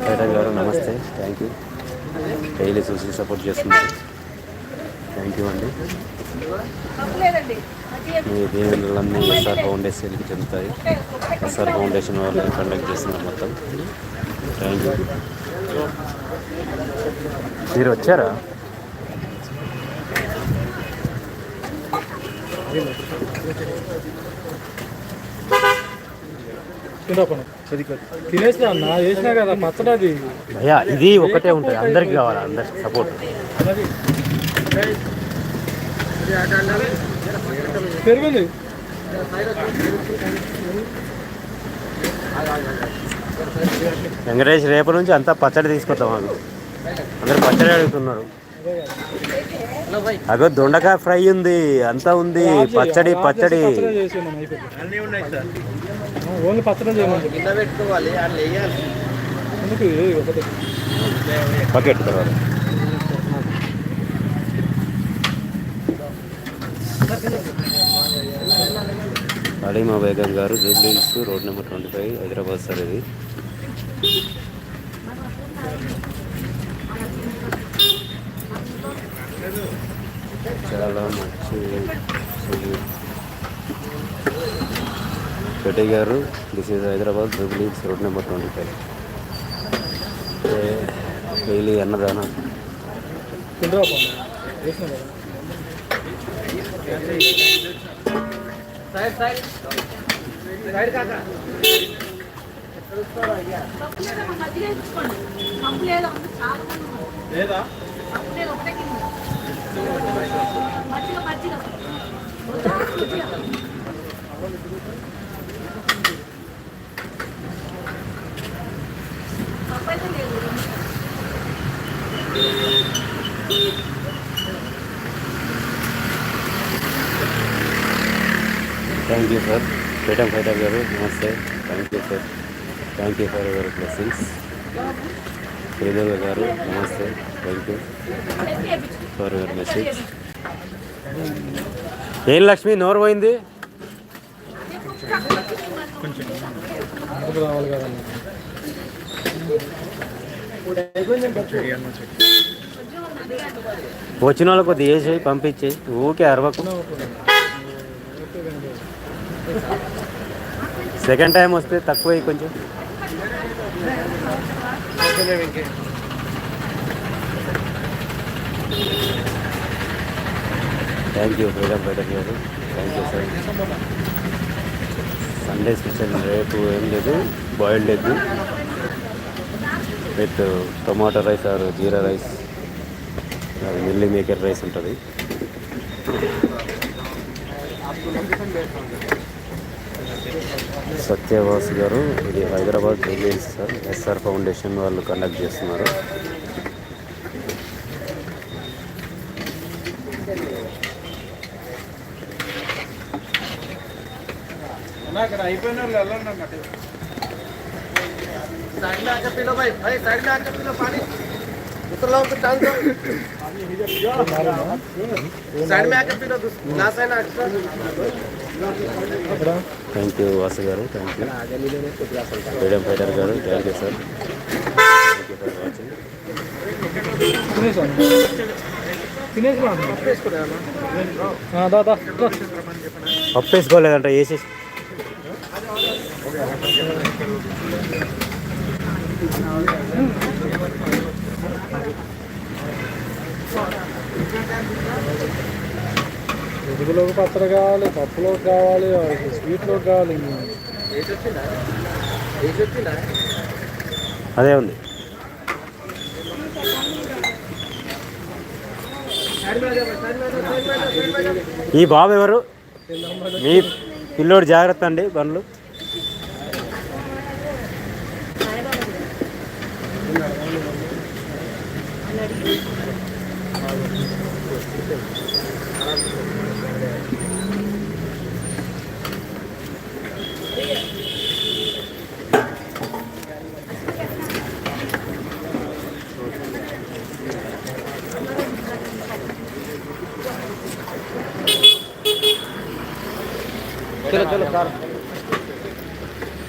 Madam గారు నమస్తే, thank you. Daily చూసి సపోర్ట్ చేస్తున్నారు, థ్యాంక్ యూ అండి. మీ దీవెనలన్నీ ఎస్ఆర్ ఫౌండేషన్కి చెందుతాయి. ఎస్ఆర్ ఫౌండేషన్ వాళ్ళు కండక్ట్ చేస్తున్నారు మొత్తం. Thank you. మీరు వచ్చారా? తినేసినా అన్న, వేసినా కదా పచ్చడి. భయ్యా ఇది ఒకటే ఉంటుంది, అందరికి కావాలి, అందరికి సపోర్ట్. పెరుగుంది. వెంకటేష్ రేపటి నుంచి అంతా పచ్చడి తీసుకొస్తాం. అందరు పచ్చడి అడుగుతున్నారు. అగో దొండకాయ ఫ్రై ఉంది, అంతా ఉంది. పచ్చడి పచ్చడి ఓన్లీ పచ్చడి బకెట్ తర్వాత. అలీమా బేగం గారు, Jubilee hills, road number 25, Hyderabad sir. ఇది చాలా మంచి. పెట్టి గారు, this is Hyderabad, Jubilee hills, road number 25. Daily అన్నదానం. లేదా thank you sir. Freedom fighter గారు నమస్తే, thank you sir. Thank you for your blessings. Sridevi గారు నమస్తే, thank you for your message. ఏం లక్ష్మి నోరు పోయింది? రావాలి కదా. వచ్చిన వాళ్ళకి కొద్దిగా వేసి పంపించి ఊకే అరవకు. సెకండ్ టైం వస్తే తక్కువ కొంచెం. థ్యాంక్ యూ ఫ్రీడమ్ ఫైటర్ గారు, thank you sir. Sunday special రేపు ఏం లేదు, boiled egg with tomato rice or jeera rice, meal maker rice ఉంటుంది. సత్యవాస్ గారు, ఇది Hyderabad Jubilee Hills sir. SR foundation వాళ్ళు కండక్ట్ చేస్తున్నారు. అయిపోయిన థ్యాంక్ యూ వాసు గారు, థ్యాంక్ యూ. ఫ్రీడమ్ ఫైటర్ గారు, thank you sir. Thank you for watching. పప్పు వేసుకోలేదంట, వేసేసి ఎదుగులోకి పచ్చడి కావాలి, పప్పులోకి కావాలి, స్వీట్లోకి కావాలి. అదే ఉంది. ఈ బాబు ఎవరు? మీ పిల్లోడు జాగ్రత్త అండి, బండ్లు. चलो चलो कार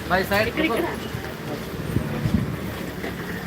भाई साइड